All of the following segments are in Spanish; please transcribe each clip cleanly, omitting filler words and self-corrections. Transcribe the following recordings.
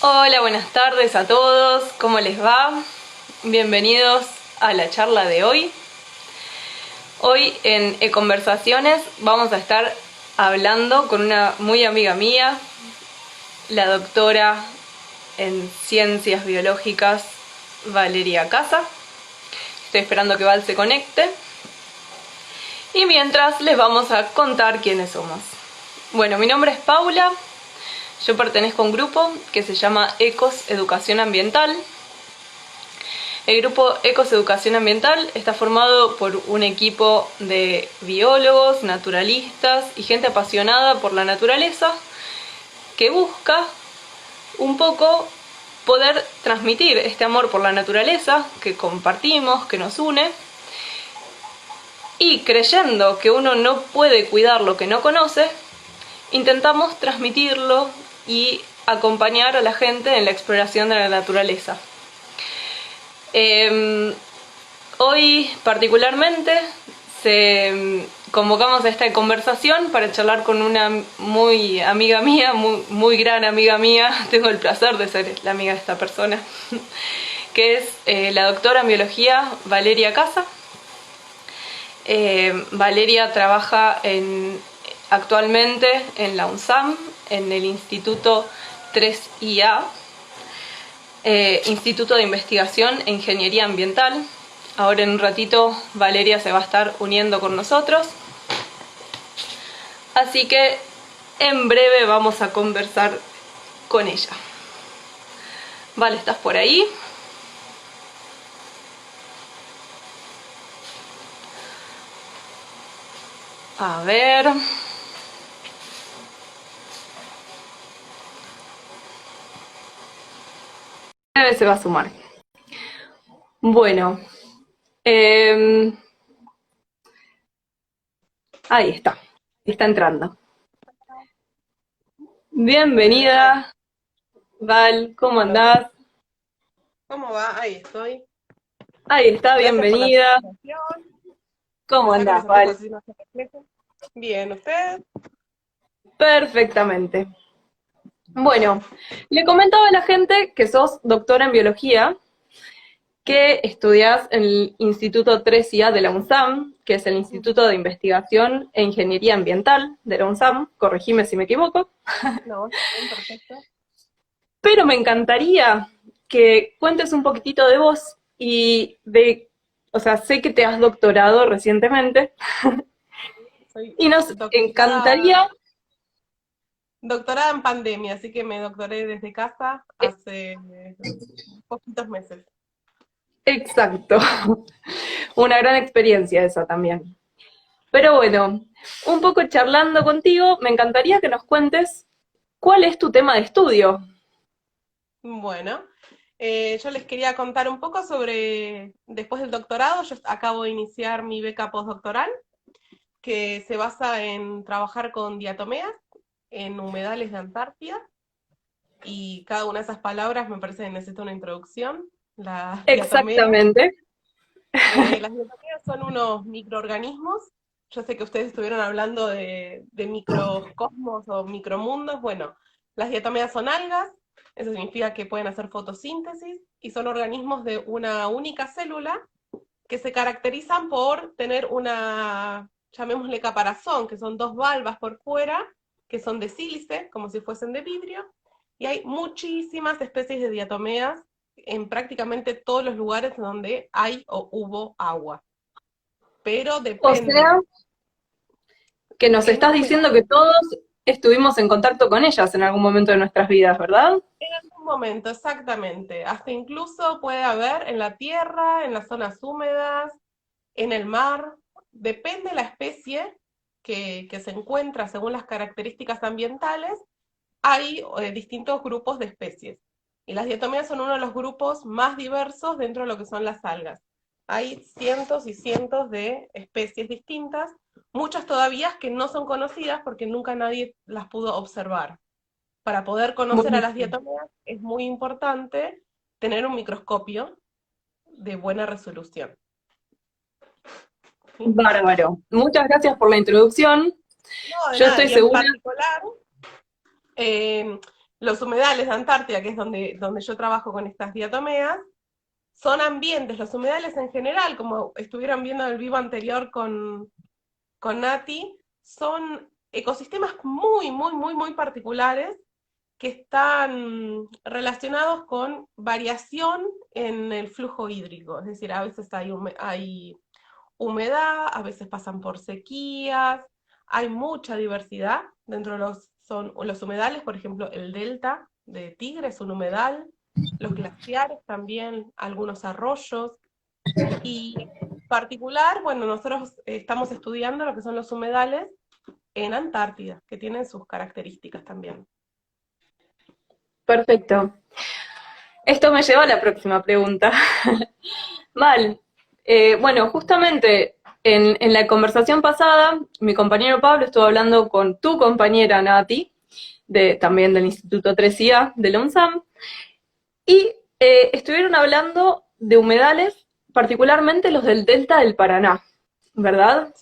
Hola, buenas tardes a todos, ¿cómo les va? Bienvenidos a la charla de hoy. Hoy en E-Conversaciones vamos a estar hablando con una muy amiga mía, la doctora en Ciencias Biológicas Valeria Casa. Estoy esperando que Val se conecte. Y mientras les vamos a contar quiénes somos. Bueno, mi nombre es Paula. Yo pertenezco a un grupo que se llama Ecos Educación Ambiental. El grupo Ecos Educación Ambiental está formado por un equipo de biólogos, naturalistas y gente apasionada por la naturaleza que busca un poco poder transmitir este amor por la naturaleza que compartimos, que nos une, y creyendo que uno no puede cuidar lo que no conoce, intentamos transmitirlo y acompañar a la gente en la exploración de la naturaleza. Hoy particularmente convocamos a esta conversación para charlar con una muy amiga mía, muy gran amiga mía. Tengo el placer de ser la amiga de esta persona, que es la doctora en biología Valeria Casa. Valeria trabaja actualmente en la UNSAM, en el Instituto 3IA, Instituto de Investigación e Ingeniería Ambiental. Ahora en un ratito Valeria se va a estar uniendo con nosotros. Así que en breve vamos a conversar con ella. Vale, ¿estás por ahí? A ver. Breve se va a sumar. Bueno. Ahí está. Está entrando. Bienvenida, Val, ¿cómo andás? ¿Cómo va? Ahí estoy. Ahí está, Gracias por la bienvenida. presentación. ¿Cómo Pensaba que andás, los anteojos Val? así no se reflejan. Bien, ¿usted? Perfectamente. Bueno, le comentaba a la gente que sos doctora en biología, que estudiás en el Instituto 3IA de la UNSAM, que es el Instituto de Investigación e Ingeniería Ambiental de la UNSAM, corregime si me equivoco, No, está bien, perfecto. pero me encantaría que cuentes un poquitito de vos y o sea, sé que te has doctorado recientemente Soy y nos doctorada, encantaría, doctorada en pandemia, así que me doctoré desde casa eh, hace poquitos meses. exacto, una gran experiencia esa también. Pero bueno, un poco charlando contigo, me encantaría que nos cuentes cuál es tu tema de estudio. Bueno, yo les quería contar un poco sobre, después del doctorado, yo acabo de iniciar mi beca postdoctoral, que se basa en trabajar con diatomeas en humedales de Antártida. Y cada una de esas palabras me parece que necesita una introducción. Las diatomeas, Exactamente. las diatomeas son unos microorganismos. Yo sé que ustedes estuvieron hablando de microcosmos o micromundos. Bueno, las diatomeas son algas, eso significa que pueden hacer fotosíntesis y son organismos de una única célula que se caracterizan por tener una, llamémosle caparazón, que son dos valvas por fuera, que son de sílice, como si fuesen de vidrio, y hay muchísimas especies de diatomeas en prácticamente todos los lugares donde hay o hubo agua. Pero O depende sea, que nos en estás diciendo que humedales. todos estuvimos en contacto con ellas en algún momento de nuestras vidas, ¿verdad? En algún momento, exactamente. Hasta incluso puede haber en la tierra, en las zonas húmedas, en el mar. Depende la especie que se encuentra según las características ambientales. Hay distintos grupos de especies. Y las diatomeas son uno de los grupos más diversos dentro de lo que son las algas. Hay cientos y cientos de especies distintas, muchas todavía que no son conocidas porque nunca nadie las pudo observar. Para poder conocer a las Buenísimo. diatomeas es muy importante tener un microscopio de buena resolución. ¿Sí? Bárbaro. Muchas gracias por la introducción. No, de Yo nada, estoy y en segura. particular, eh, los humedales de Antártida, que es donde yo trabajo con estas diatomeas, son ambientes, los humedales en general, como estuvieron viendo en el vivo anterior con Nati, son ecosistemas muy, muy, muy, muy particulares que están relacionados con variación en el flujo hídrico. Es decir, a veces hay humedad, a veces pasan por sequías, hay mucha diversidad dentro de los humedales, por ejemplo, el delta de Tigre es un humedal, los glaciares también, algunos arroyos, y en particular, bueno, nosotros estamos estudiando lo que son los humedales en Antártida, que tienen sus características también. Perfecto. Esto me lleva a la próxima pregunta. Mal. Bueno, justamente en la conversación pasada, mi compañero Pablo estuvo hablando con tu compañera Nati, también del Instituto 3IA de la UNSAM, y estuvieron hablando de humedales, particularmente los del delta del Paraná, ¿verdad?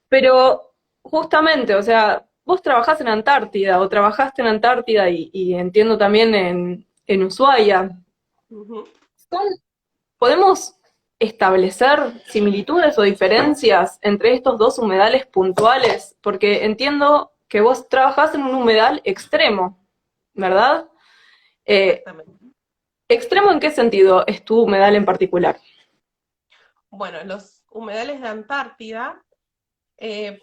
Pero justamente, o sea, vos trabajás en Antártida o trabajaste en Antártida y entiendo también en Ushuaia. Ujú. ¿Son- ¿Podemos establecer similitudes o diferencias entre estos dos humedales puntuales? Porque entiendo que vos trabajás en un humedal extremo, ¿verdad? Eh, Exactamente. ¿Extremo en qué sentido es tu humedal en particular? Bueno, los humedales de Antártida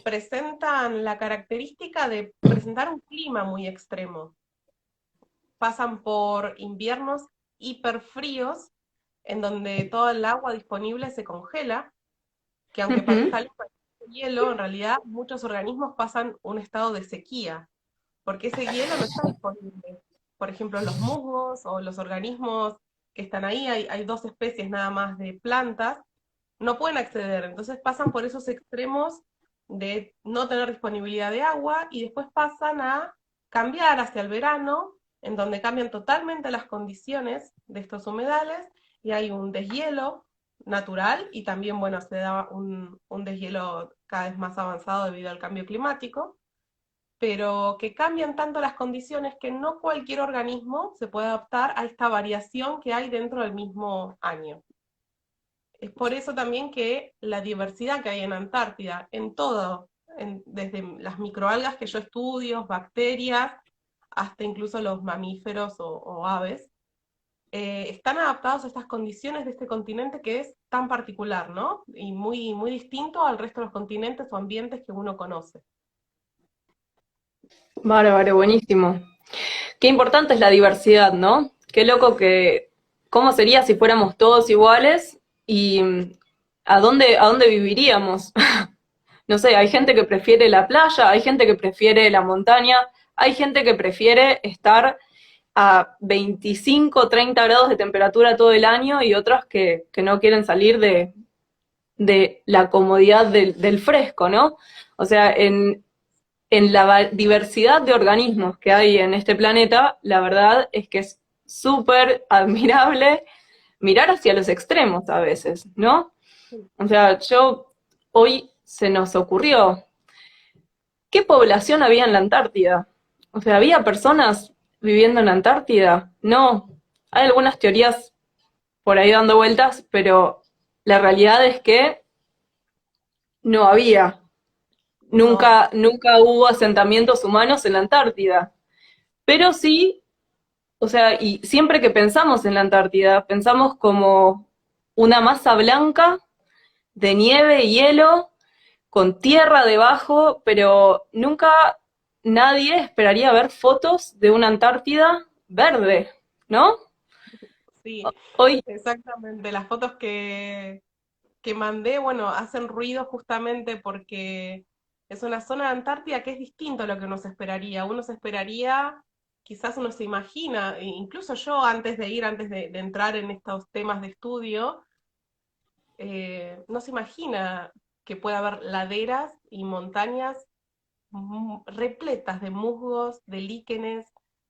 presentan la característica de presentar un clima muy extremo. Pasan por inviernos hiperfríos, en donde todo el agua disponible se congela, que aunque Ujú. parezca hielo, en realidad muchos organismos pasan un estado de sequía, porque ese hielo no está disponible. Por ejemplo, los musgos o los organismos que están ahí, hay dos especies nada más de plantas, no pueden acceder, entonces pasan por esos extremos de no tener disponibilidad de agua y después pasan a cambiar hacia el verano, en donde cambian totalmente las condiciones de estos humedales y hay un deshielo natural y también, bueno, se da un deshielo cada vez más avanzado debido al cambio climático, pero que cambian tanto las condiciones que no cualquier organismo se puede adaptar a esta variación que hay dentro del mismo año. Es por eso también que la diversidad que hay en Antártida, en todo, desde las microalgas que yo estudio, bacterias, hasta incluso los mamíferos o aves, están adaptados a estas condiciones de este continente que es tan particular, ¿no? Y muy, muy distinto al resto de los continentes o ambientes que uno conoce. Bárbaro, buenísimo. Qué importante es la diversidad, ¿no? Qué loco que, ¿cómo sería si fuéramos todos iguales y a dónde viviríamos? No sé, hay gente que prefiere la playa, hay gente que prefiere la montaña, hay gente que prefiere estar a 25, 30 grados de temperatura todo el año y otros que no quieren salir de la comodidad del fresco, ¿no? O sea, en la diversidad de organismos que hay en este planeta, la verdad es que es súper admirable mirar hacia los extremos a veces, ¿no? O sea, hoy se nos ocurrió, ¿qué población había en la Antártida? O sea, ¿había personas viviendo en la Antártida? No. Hay algunas teorías por ahí dando vueltas, pero la realidad es que no había. No, Nunca hubo asentamientos humanos en la Antártida. Pero sí, o sea, y siempre que pensamos en la Antártida, pensamos como una masa blanca de nieve y hielo, con tierra debajo, pero nunca nadie esperaría ver fotos de una Antártida verde, ¿no? sí, Hoy, exactamente. Las fotos que mandé, bueno, hacen ruido justamente porque es una zona de Antártida que es distinto a lo que uno se esperaría. Uno se esperaría, quizás uno se imagina, e incluso yo antes de ir, antes de entrar en estos temas de estudio, no se imagina que pueda haber laderas y montañas repletas de musgos, de líquenes,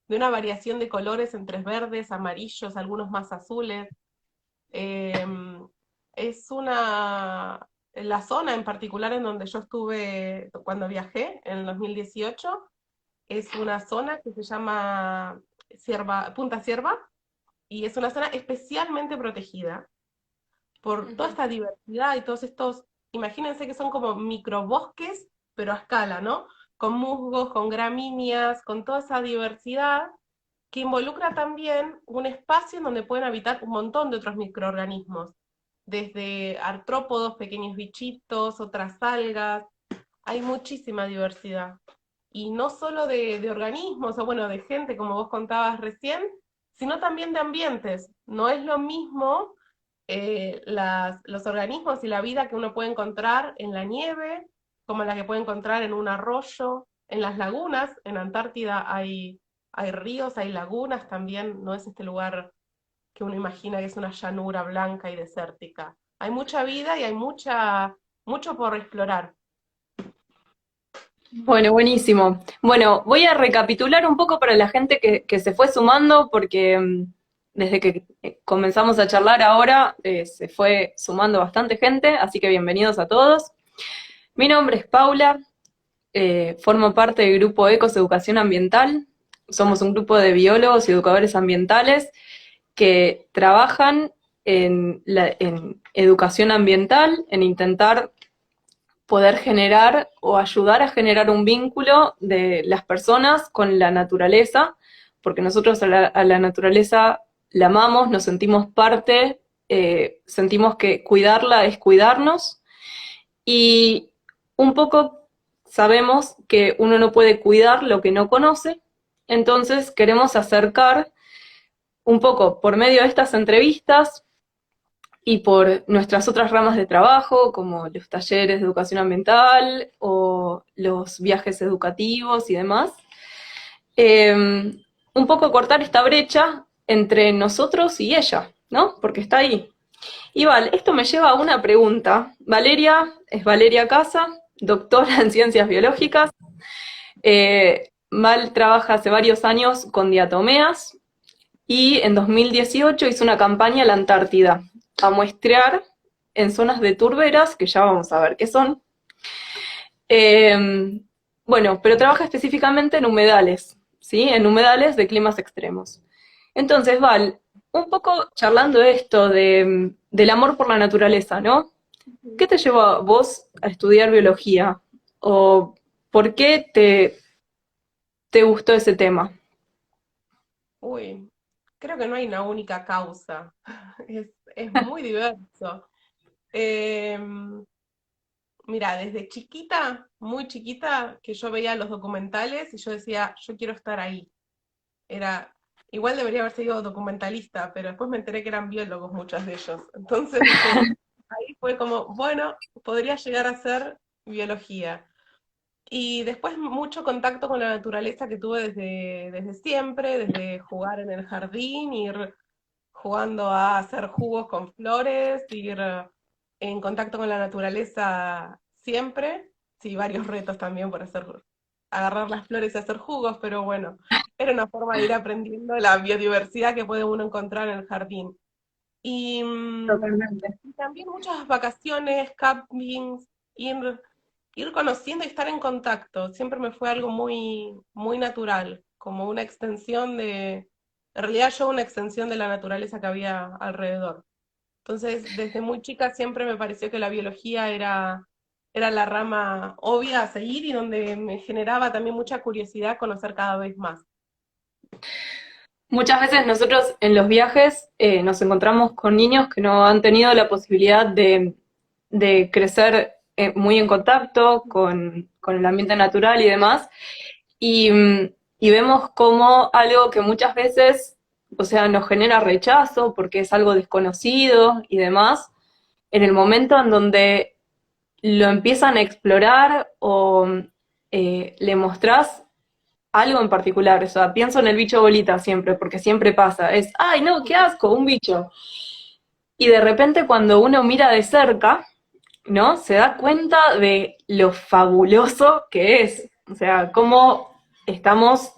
de una variación de colores entre verdes, amarillos, algunos más azules. Em, es la zona en particular en donde yo estuve cuando viajé en el 2018, es una zona que Punta Cierva, y es una zona especialmente protegida por toda esta diversidad y todos estos, imagínense que son como microbosques, pero a escala, ¿no? Con musgos, con gramíneas, con toda esa diversidad que involucra también un espacio en donde pueden habitar un montón de otros microorganismos, desde artrópodos, pequeños bichitos, otras algas, hay muchísima diversidad. Y no solo de organismos, o bueno, de gente, como vos contabas recién, sino también de ambientes. No es lo mismo los organismos y la vida que uno puede encontrar en la nieve, como la que puede encontrar en un arroyo, en las lagunas. En Antártida hay ríos, hay lagunas también, no es este lugar que uno imagina que es una llanura blanca y desértica. Hay mucha vida y hay mucho por explorar. Bueno, buenísimo. Bueno, voy a recapitular un poco para la gente que se fue sumando, porque desde que comenzamos a charlar ahora se fue sumando bastante gente, así que bienvenidos a todos. Mi nombre es Paula, formo parte del grupo Ecos Educación Ambiental. Somos un grupo de biólogos y educadores ambientales que trabajan en educación ambiental, en intentar poder generar o ayudar a generar un vínculo de las personas con la naturaleza, porque nosotros a la naturaleza la amamos, nos sentimos parte, sentimos que cuidarla es cuidarnos, y un poco sabemos que uno no puede cuidar lo que no conoce, entonces queremos acercar un poco por medio de estas entrevistas y por nuestras otras ramas de trabajo, como los talleres de educación ambiental o los viajes educativos y demás, un poco cortar esta brecha entre nosotros y ella, ¿no? Porque está ahí. Y Val, esto me lleva a una pregunta. Valeria es Valeria Casa, doctora en ciencias biológicas. Val trabaja hace varios años con diatomeas y en 2018 hizo una campaña a la Antártida a muestrear en zonas de turberas, que ya vamos a ver qué son. Bueno, pero trabaja específicamente en humedales, ¿sí? En humedales de climas extremos. Entonces, Val, un poco charlando esto del amor por la naturaleza, ¿no? ¿Qué te llevó a vos a estudiar biología? ¿O por qué te gustó ese tema? Uy, creo que no hay una única causa. Es muy diverso. Em, Mira, desde chiquita, muy chiquita, que yo veía los documentales y yo decía, yo quiero estar ahí. Era, igual debería haber sido documentalista, pero después me enteré que eran biólogos muchos de ellos. Entonces dije, ahí fue como, bueno, podría llegar a ser biología. Y después mucho contacto con la naturaleza que tuve desde siempre, desde jugar en el jardín, ir jugando a hacer jugos con flores, ir en contacto con la naturaleza siempre. Sí, varios retos también por agarrar las flores y hacer jugos, pero bueno, era una forma de ir aprendiendo la biodiversidad que puede uno encontrar en el jardín. Y, Totalmente. y también muchas vacaciones, campings, ir conociendo y estar en contacto. Siempre me fue algo muy natural, como una extensión en realidad yo una extensión de la naturaleza que había alrededor. Entonces, desde muy chica siempre me pareció que la biología era la rama obvia a seguir y donde me generaba también mucha curiosidad conocer cada vez más. Muchas veces nosotros en los viajes nos encontramos con niños que no han tenido la posibilidad de crecer muy en contacto con el ambiente natural y demás, y, y vemos como algo que muchas veces, o sea, nos genera rechazo porque es algo desconocido y demás, en el momento en donde lo empiezan a explorar o le mostrás algo en particular, o sea, pienso en el bicho bolita siempre, porque siempre pasa, es, ay no, qué asco, un bicho. Y de repente cuando uno mira de cerca, ¿no? Se da cuenta de lo fabuloso que es, o sea, cómo estamos,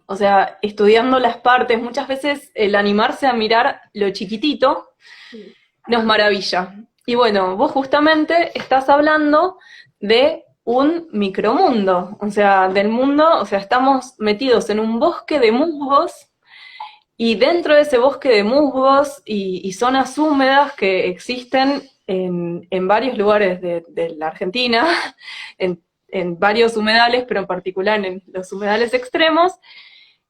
o sea, estudiando las partes, muchas veces el animarse a mirar lo chiquitito Sí. nos maravilla. Y bueno, vos justamente estás hablando de un micromundo, o sea, del mundo, o sea, estamos metidos en un bosque de musgos Y dentro de ese bosque de musgos y zonas húmedas que existen en varios lugares de la Argentina, en varios humedales, pero en particular en los humedales extremos,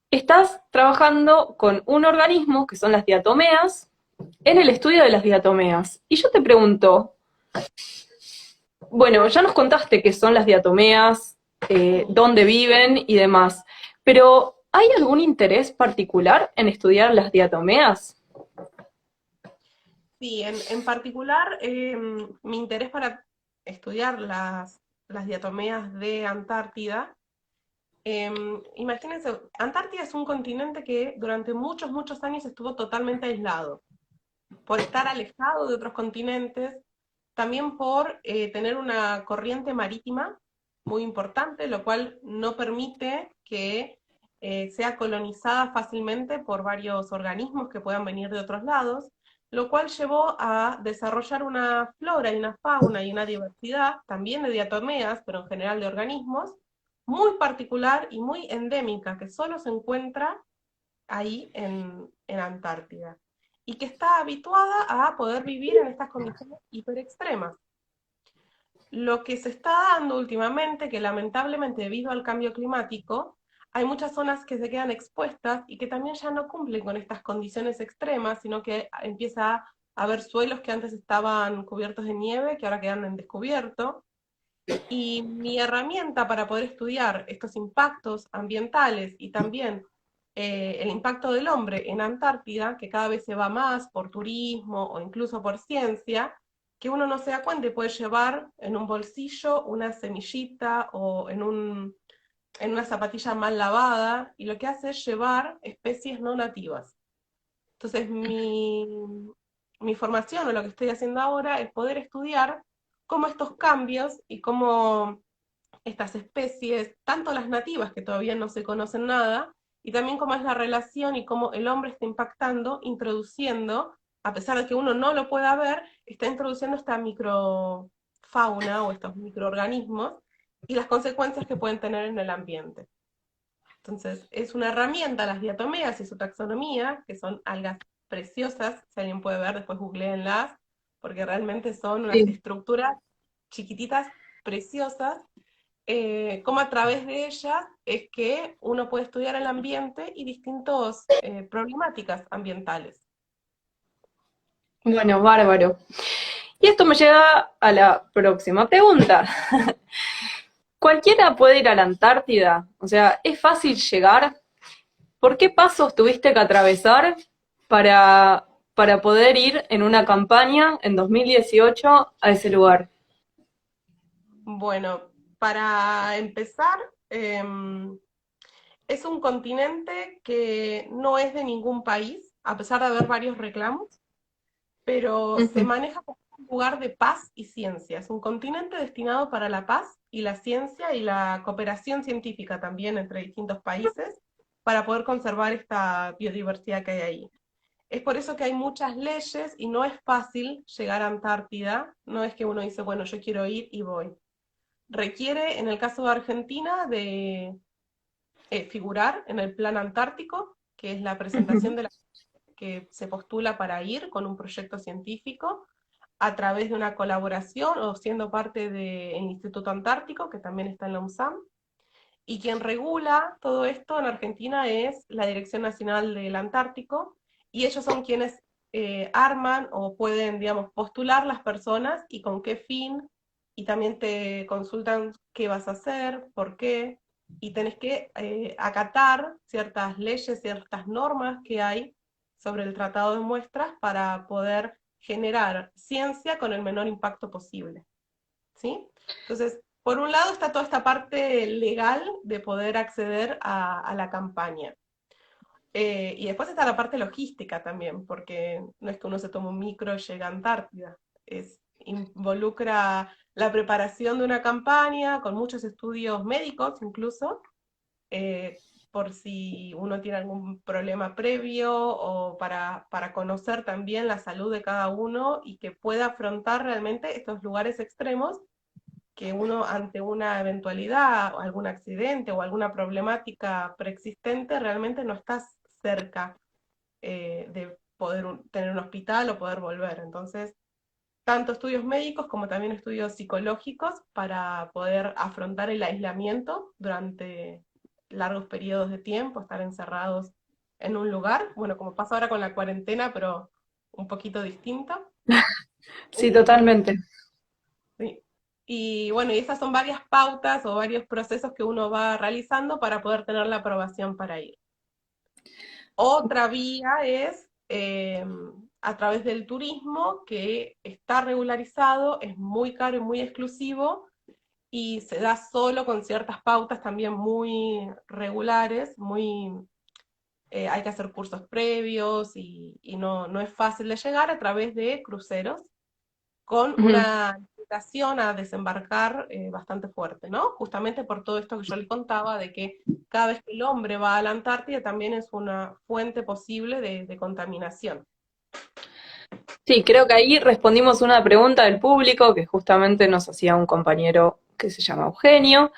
estás trabajando con un organismo, que son las diatomeas, en el estudio de las diatomeas. Y yo te pregunto, bueno, ya nos contaste qué son las diatomeas, dónde viven y demás, pero ¿hay algún interés particular en estudiar las diatomeas? Sí, en particular, mi interés para estudiar las diatomeas de Antártida. Imagínense, Antártida es un continente que durante muchos, muchos años estuvo totalmente aislado, por estar alejado de otros continentes, también por tener una corriente marítima muy importante, lo cual no permite que sea colonizada fácilmente por varios organismos que puedan venir de otros lados, lo cual llevó a desarrollar una flora y una fauna y una diversidad, también de diatomeas, pero en general de organismos, muy particular y muy endémica, que solo se encuentra ahí en Antártida, y que está habituada a poder vivir en estas condiciones hiperextremas. Lo que se está dando últimamente, que lamentablemente debido al cambio climático, hay muchas zonas que se quedan expuestas y que también ya no cumplen con estas condiciones extremas, sino que empieza a haber suelos que antes estaban cubiertos de nieve, que ahora quedan en descubierto. Y mi herramienta para poder estudiar estos impactos ambientales y también el impacto del hombre en Antártida, que cada vez se va más por turismo o incluso por ciencia, que uno no se da cuenta y puede llevar en un bolsillo una semillita o en una zapatilla mal lavada, y lo que hace es llevar especies no nativas. Entonces, mi formación o lo que estoy haciendo ahora es poder estudiar cómo estos cambios y cómo estas especies, tanto las nativas que todavía no se conocen nada, y también cómo es la relación y cómo el hombre está impactando, introduciendo, a pesar de que uno no lo pueda ver, está introduciendo esta microfauna o estos microorganismos y las consecuencias que pueden tener en el ambiente. Entonces, es una herramienta, las diatomeas y su taxonomía, que son algas preciosas, si alguien puede ver, después googleenlas, porque realmente son unas Sí. estructuras chiquititas, preciosas, como a través de ellas es que uno puede estudiar el ambiente y distintas problemáticas ambientales. Bueno, bárbaro. Y esto me lleva a la próxima pregunta. ¿Cualquiera puede ir a la Antártida? O sea, ¿es fácil llegar? ¿Por qué pasos tuviste que atravesar para poder ir en una campaña en 2018 a ese lugar? Bueno, para empezar, es un continente que no es de ningún país, a pesar de haber varios reclamos, pero se Ujú. maneja como un lugar de paz y ciencia. Es un continente destinado para la paz y la ciencia y la cooperación científica también entre distintos países para poder conservar esta biodiversidad que hay ahí. Es por eso que hay muchas leyes y no es fácil llegar a Antártida, no es que uno dice, bueno, yo quiero ir y voy. Requiere, en el caso de Argentina, de figurar en el Plan Antártico, que es la presentación Ujú. de la que se postula para ir con un proyecto científico a través de una colaboración o siendo parte del Instituto Antártico, que también está en la UNSAM. Y quien regula todo esto en Argentina es la Dirección Nacional del Antártico, y ellos son quienes arman o pueden, digamos, postular las personas y con qué fin, y también te consultan qué vas a hacer, por qué, y tenés que acatar ciertas leyes, ciertas normas que hay sobre el tratado de muestras para poder generar ciencia con el menor impacto posible. ¿Sí? Entonces, por un lado está toda esta parte legal de poder acceder a la campaña. Y después está la parte logística también, porque no es que uno se tome un micro y llega a Antártida. Involucra la preparación de una campaña con muchos estudios médicos incluso, eh, por si uno tiene algún problema previo o para conocer también la salud de cada uno y que pueda afrontar realmente estos lugares extremos que uno ante una eventualidad o algún accidente o alguna problemática preexistente realmente no está cerca de poder tener un hospital o poder volver. Entonces, tanto estudios médicos como también estudios psicológicos para poder afrontar el aislamiento durante largos periodos de tiempo, estar encerrados en un lugar, bueno, como pasa ahora con la cuarentena, pero un poquito distinta. Sí, Y, totalmente. sí. Y bueno, y esas son varias pautas o varios procesos que uno va realizando para poder tener la aprobación para ir. Otra vía es a través del turismo, que está regularizado, es muy caro y muy exclusivo, y se da solo con ciertas pautas también muy regulares, hay que hacer cursos previos y no es fácil de llegar a través de cruceros, con Ujú. una invitación a desembarcar bastante fuerte, ¿no? Justamente por todo esto que yo le contaba, de que cada vez que el hombre va a la Antártida también es una fuente posible de contaminación. Sí, creo que ahí respondimos una pregunta del público que justamente nos hacía un compañero que se llama Eugenio,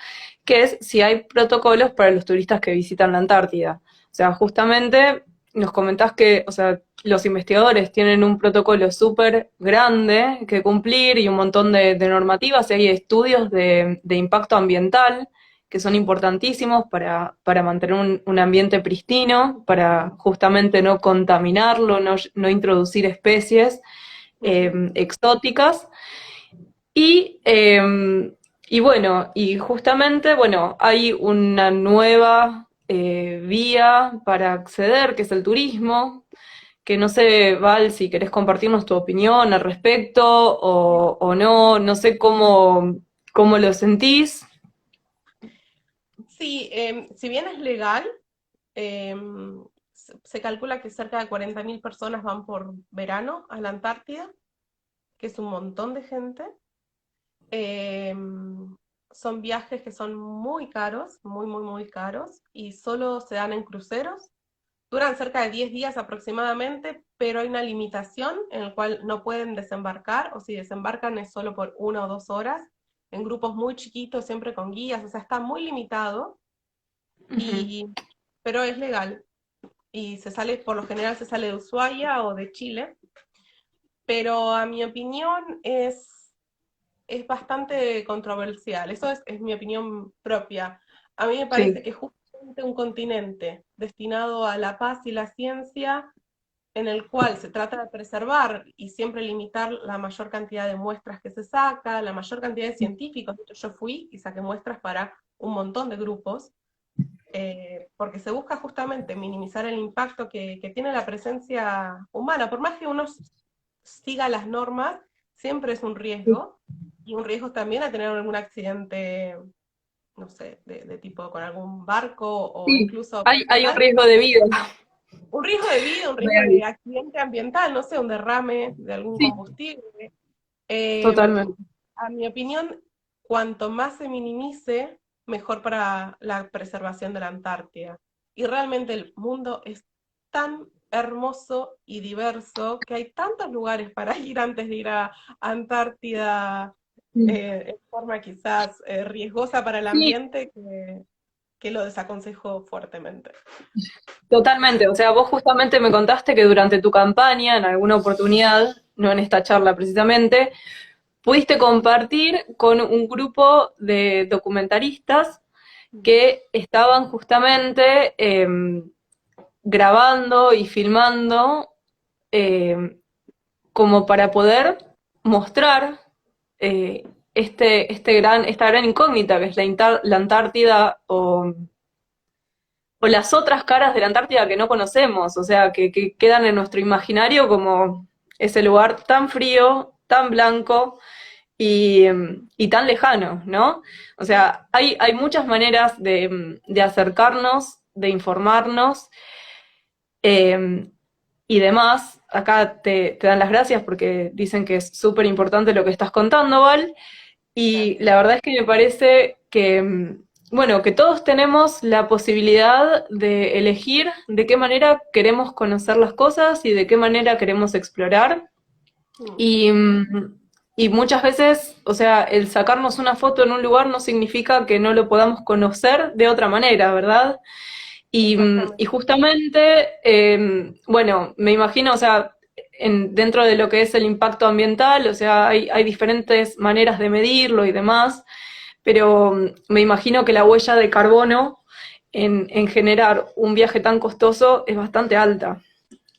que es si hay protocolos para los turistas que visitan la Antártida. O sea, justamente nos comentás que, o sea, los investigadores tienen un protocolo súper grande que cumplir y un montón de normativas, y hay estudios de impacto ambiental que son importantísimos para mantener un ambiente pristino, para justamente no contaminarlo, no introducir especies Ujú. exóticas. Y, y bueno, y justamente, bueno, hay una nueva vía para acceder, que es el turismo, que no sé, Val, si querés compartirnos tu opinión al respecto o no, no sé cómo lo sentís. Sí, si bien es legal, se calcula que cerca de 40.000 personas van por verano a la Antártida, que es un montón de gente. Son viajes que son muy caros, muy, muy, muy caros, y solo se dan en cruceros. Duran cerca de 10 días aproximadamente, pero hay una limitación en la cual no pueden desembarcar, o si desembarcan es solo por 1 o 2 horas, en grupos muy chiquitos, siempre con guías, o sea, está muy limitado, Ujú. y, pero es legal. Y por lo general se sale de Ushuaia o de Chile, pero a mi opinión es bastante controversial. Eso es mi opinión propia. A mí me parece Sí. que justamente un continente destinado a la paz y la ciencia, en el cual se trata de preservar y siempre limitar la mayor cantidad de muestras que se saca, la mayor cantidad de científicos. De hecho, yo fui y saqué muestras para un montón de grupos, porque se busca justamente minimizar el impacto que tiene la presencia humana. Por más que uno siga las normas, siempre es un riesgo, y un riesgo también a tener algún accidente, no sé, de tipo con algún barco o Sí, incluso hay un personal. riesgo de vida Un riesgo de vida, un riesgo real. de accidente ambiental, no sé, un derrame de algún Sí, combustible. Eh, totalmente. a mi opinión, cuanto más se minimice, mejor para la preservación de la Antártida. Y realmente el mundo es tan hermoso y diverso que hay tantos lugares para ir antes de ir a Antártida, en forma quizás riesgosa para el Sí, ambiente, que lo desaconsejo fuertemente. totalmente. O sea, vos justamente me contaste que durante tu campaña, en alguna oportunidad, no en esta charla precisamente, pudiste compartir con un grupo de documentaristas que estaban justamente grabando y filmando eh, como para poder mostrar eh, esta gran incógnita que es la Antártida o las otras caras de la Antártida que no conocemos, o sea, que quedan en nuestro imaginario como ese lugar tan frío, tan blanco y tan lejano, ¿no? O sea, hay muchas maneras de acercarnos, de informarnos y demás. Acá te dan las gracias porque dicen que es súper importante lo que estás contando, Val. Y Gracias. la verdad es que me parece que, bueno, que todos tenemos la posibilidad de elegir de qué manera queremos conocer las cosas y de qué manera queremos explorar. Mm. Y, y muchas veces, o sea, el sacarnos una foto en un lugar no significa que no lo podamos conocer de otra manera, ¿verdad? Y Exactamente. justamente, bueno, me imagino, o sea, dentro de lo que es el impacto ambiental, o sea, hay diferentes maneras de medirlo y demás, pero me imagino que la huella de carbono en generar un viaje tan costoso es bastante alta.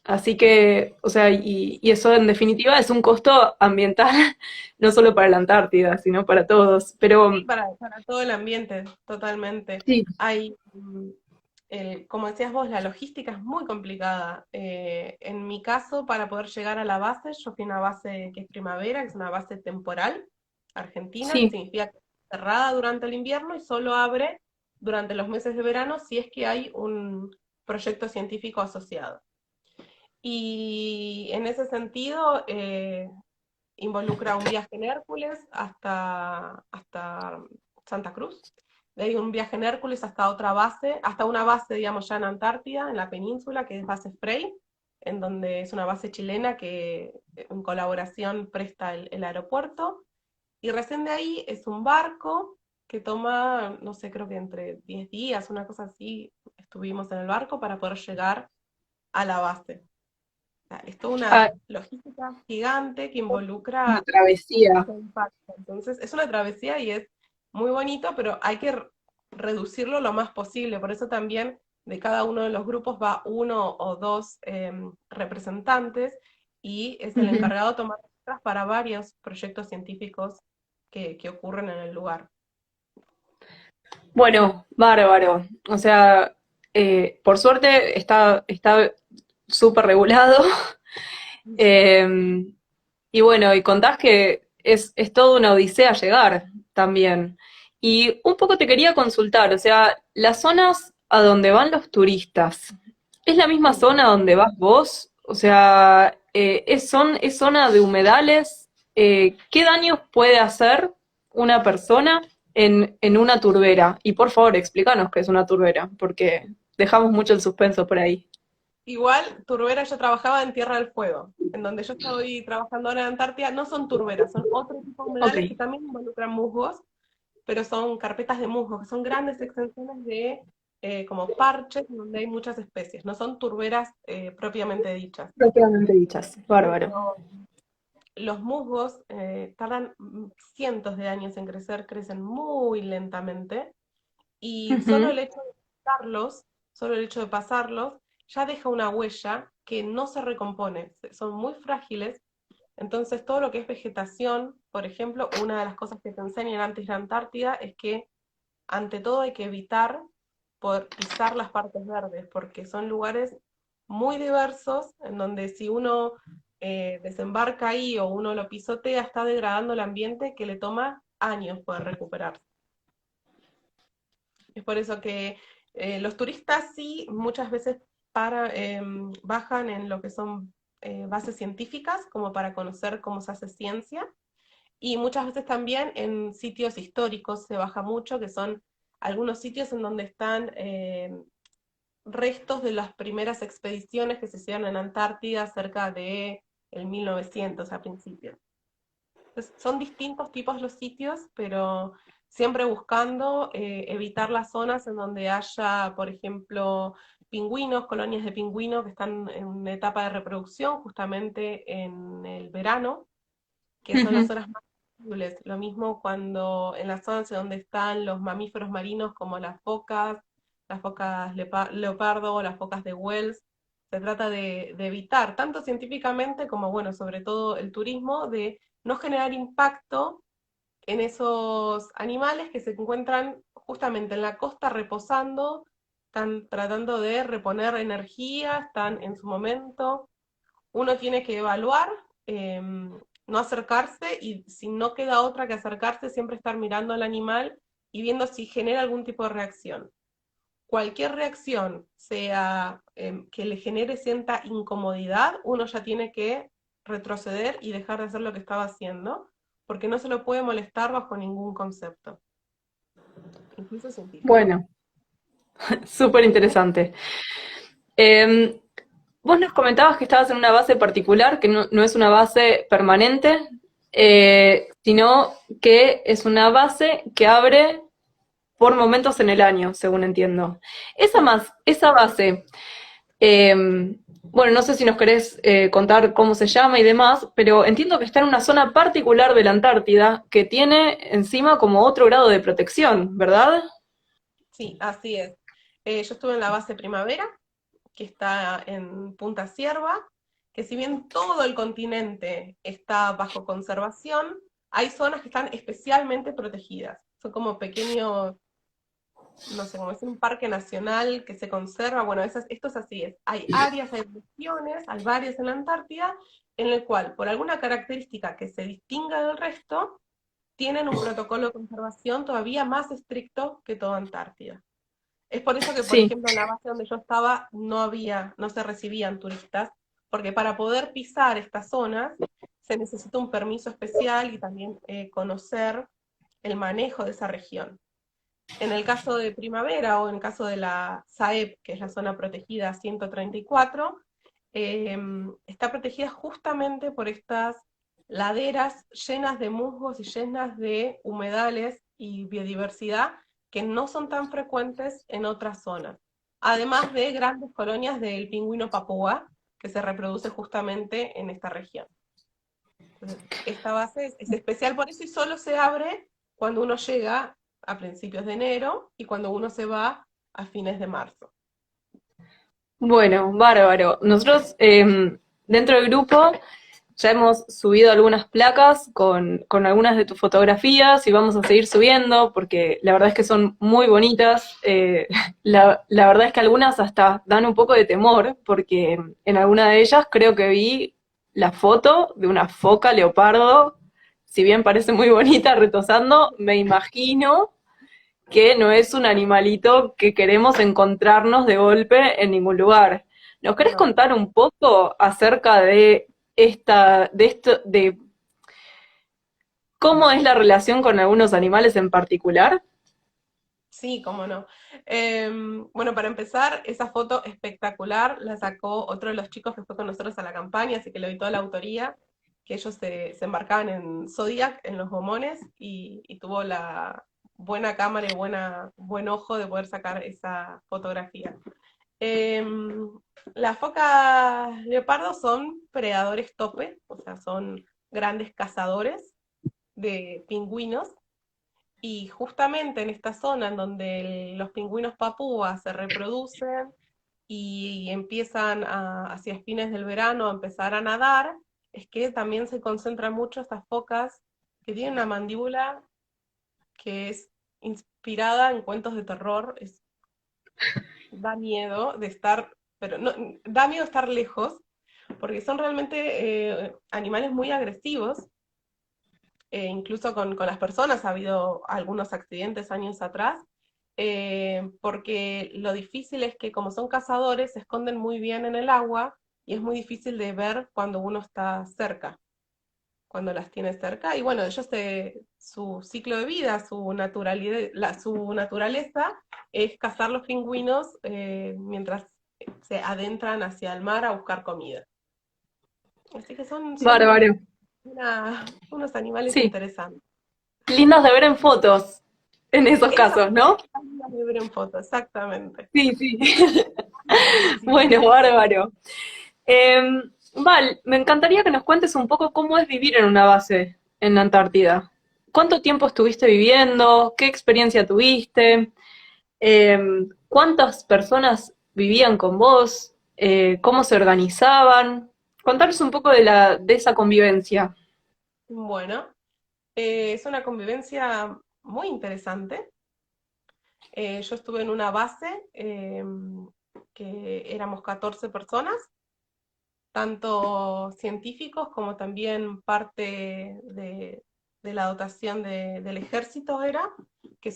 Así que, o sea, y eso en definitiva es un costo ambiental, no solo para la Antártida, sino para todos. Pero Sí, para todo el ambiente, totalmente. sí, Hay, como decías vos, la logística es muy complicada. En mi caso, para poder llegar a la base, yo fui a una base que es Primavera, que es una base temporal argentina, sí. significa que está cerrada durante el invierno y solo abre durante los meses de verano si es que hay un proyecto científico asociado. Y en ese sentido, involucra un viaje en Hércules hasta Santa Cruz. De ahí un viaje en Hércules hasta otra base, hasta una base, digamos, ya en Antártida, en la península, que es base Frey, en donde es una base chilena que en colaboración presta el aeropuerto. Y recién de ahí es un barco que toma, no sé, creo que entre 10 días, una cosa así, estuvimos en el barco para poder llegar a la base. O sea, es toda Ah, una logística gigante que una involucra travesía. mucho impacto. Entonces, es una travesía y es muy bonito, pero hay que reducirlo lo más posible. Por eso también de cada uno de los grupos va uno o dos representantes y es el Ujú. encargado de tomar notas para varios proyectos científicos que ocurren en el lugar. Bueno, bárbaro. O sea, por suerte está súper regulado. Eh, y bueno, y contás que es toda una odisea llegar también. Y un poco te quería consultar, o sea, las zonas a donde van los turistas, ¿es la misma Sí. zona donde vas vos? O sea, es zona de humedales. ¿Qué daños puede hacer una persona en una turbera? Y por favor, explícanos qué es una turbera, porque dejamos mucho el suspenso por ahí. Igual, turbera yo trabajaba en Tierra del Fuego, en donde yo estoy trabajando ahora en Antártida, no son turberas, son otro tipo de Ok. humedales que también involucran musgos, pero son carpetas de musgo, que son grandes extensiones de como parches donde hay muchas especies, no son turberas propiamente dichas. Propiamente dichas. Bárbaro. Pero los musgos tardan cientos de años en crecer, crecen muy lentamente, y solo Ujú. el hecho de pasarlos, solo el hecho de pasarlos, ya deja una huella que no se recompone, son muy frágiles. Entonces, todo lo que es vegetación, por ejemplo, una de las cosas que te enseñan antes de la Antártida es que ante todo hay que evitar por pisar las partes verdes, porque son lugares muy diversos en donde si uno desembarca ahí o uno lo pisotea, está degradando el ambiente que le toma años poder recuperar. Es por eso que los turistas sí muchas veces bajan en lo que son bases científicas, como para conocer cómo se hace ciencia, y muchas veces también en sitios históricos se baja mucho, que son algunos sitios en donde están restos de las primeras expediciones que se hicieron en Antártida cerca de el 1900 a principios. Entonces, son distintos tipos los sitios, pero siempre buscando evitar las zonas en donde haya, por ejemplo, pingüinos, colonias de pingüinos que están en una etapa de reproducción justamente en el verano, que son las Ujú. zonas más sensibles. Lo mismo cuando en las zonas donde están los mamíferos marinos como las focas leopardo, las focas de Wells, se trata de evitar, tanto científicamente como, bueno, sobre todo el turismo, de no generar impacto en esos animales que se encuentran justamente en la costa reposando, están tratando de reponer energía, están en su momento. Uno tiene que evaluar, no acercarse, y si no queda otra que acercarse, siempre estar mirando al animal y viendo si genera algún tipo de reacción. Cualquier reacción, sea que le genere cierta incomodidad, uno ya tiene que retroceder y dejar de hacer lo que estaba haciendo, porque no se lo puede molestar bajo ningún concepto, incluso científico. Bueno, súper interesante. Eh, Vos nos comentabas que estabas en una base particular, que no es una base permanente, sino que es una base que abre por momentos en el año, según entiendo. Esa base, eh, bueno, no sé si nos querés contar cómo se llama y demás, pero entiendo que está en una zona particular de la Antártida que tiene encima como otro grado de protección, ¿verdad? Sí, así es. Yo estuve en la base Primavera, que está en Punta Cierva, que si bien todo el continente está bajo conservación, hay zonas que están especialmente protegidas. Son como pequeños, no sé, como es un parque nacional que se conserva. Bueno, esto es así, hay áreas, hay regiones, hay varias en la Antártida, en el cual, por alguna característica que se distinga del resto, tienen un protocolo de conservación todavía más estricto que toda Antártida. Es por eso que, por Sí, ejemplo, en la base donde yo estaba no se recibían turistas, porque para poder pisar estas zonas se necesita un permiso especial y también conocer el manejo de esa región. En el caso de Primavera o en el caso de la SAEP, que es la zona protegida 134, eh, está protegida justamente por estas laderas llenas de musgos y llenas de humedales y biodiversidad que no son tan frecuentes en otras zonas. Además de grandes colonias del pingüino papúa que se reproduce justamente en esta región. Entonces, esta base es especial por eso y solo se abre cuando uno llega a principios de enero y cuando uno se va a fines de marzo. bueno, bárbaro. Nosotros dentro del grupo ya hemos subido algunas placas con algunas de tus fotografías y vamos a seguir subiendo porque la verdad es que son muy bonitas. La verdad es que algunas hasta dan un poco de temor porque en alguna de ellas creo que vi la foto de una foca leopardo. Si bien parece muy bonita retosando, me imagino que no es un animalito que queremos encontrarnos de golpe en ningún lugar. ¿Nos querés No. contar un poco acerca de de cómo es la relación con algunos animales en particular? Sí, cómo no. Bueno, para empezar, esa foto espectacular la sacó otro de los chicos que fue con nosotros a la campaña, así que le doy toda la autoría, que ellos se embarcaban en Zodiac, en los Momones, y tuvo la buena cámara y buen ojo de poder sacar esa fotografía. Em, las focas leopardo son predadores tope, o sea, son grandes cazadores de pingüinos. Y justamente en esta zona en donde los pingüinos papúas se reproducen y empiezan hacia fines del verano a empezar a nadar, es que también se concentran mucho estas focas que tienen una mandíbula que es inspirada en cuentos de terror, da miedo de estar, pero no, da miedo estar lejos, porque son realmente animales muy agresivos. Incluso con las personas ha habido algunos accidentes años atrás, porque lo difícil es que como son cazadores, se esconden muy bien en el agua y es muy difícil de ver cuando uno está cerca, cuando las tiene cerca. Y bueno, su ciclo de vida, su naturaleza es cazar los pingüinos mientras se adentran hacia el mar a buscar comida. Así que son Bárbaro. unos animales Sí, interesantes. lindas de ver en fotos en esos Esas casos, ¿no? son de ver en foto, exactamente. Sí, sí. Sí, sí, sí. Bueno, bárbaro. Eh, Val, me encantaría que nos cuentes un poco cómo es vivir en una base en la Antártida. ¿Cuánto tiempo estuviste viviendo? ¿Qué experiencia tuviste? ¿Cuántas personas vivían con vos? ¿Cómo se organizaban? Contanos un poco de esa convivencia. Bueno, es una convivencia muy interesante. Yo estuve en una base que éramos 14 personas, tanto científicos como también parte de la dotación del ejército era, que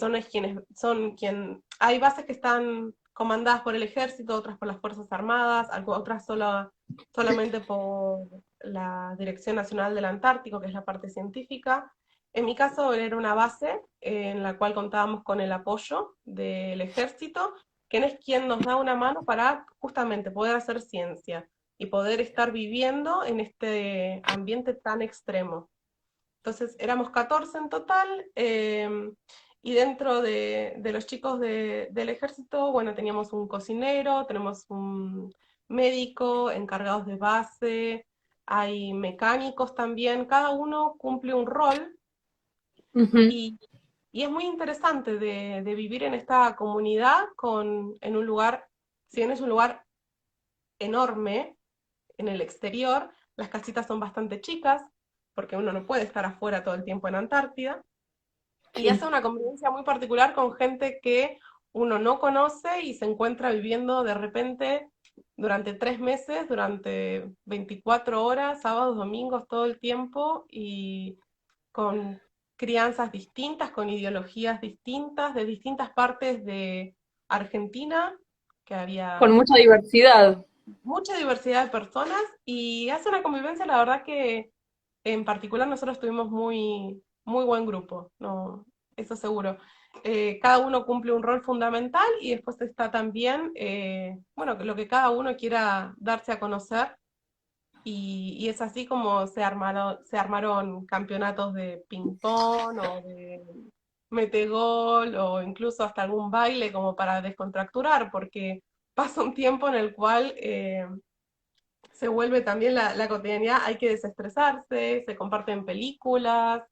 hay bases que están comandadas por el ejército, otras por las Fuerzas Armadas, otras solamente por la Dirección Nacional del Antártico, que es la parte científica. En mi caso era una base en la cual contábamos con el apoyo del ejército, que es quien nos da una mano para justamente poder hacer ciencia y poder estar viviendo en este ambiente tan extremo. Entonces éramos 14 en total, Y dentro de los chicos del ejército, bueno, teníamos un cocinero, tenemos un médico, encargados de base, hay mecánicos también, cada uno cumple un rol Ujú. y, y es muy interesante de vivir en esta comunidad en un lugar, si bien es un lugar enorme en el exterior, las casitas son bastante chicas, porque uno no puede estar afuera todo el tiempo en Antártida, y Sí. hace una convivencia muy particular con gente que uno no conoce y se encuentra viviendo de repente durante 3 meses, durante 24 horas, sábados, domingos, todo el tiempo, y con crianzas distintas, con ideologías distintas, de distintas partes de Argentina, que Con había mucha diversidad. mucha diversidad de personas, y hace una convivencia, la verdad que en particular nosotros tuvimos muy buen grupo, no, eso seguro. Cada uno cumple un rol fundamental y después está también, bueno, lo que cada uno quiera darse a conocer, y es así como se armaron campeonatos de ping-pong o de metegol o incluso hasta algún baile como para descontracturar, porque pasa un tiempo en el cual se vuelve también la cotidianidad, hay que desestresarse, se comparten películas,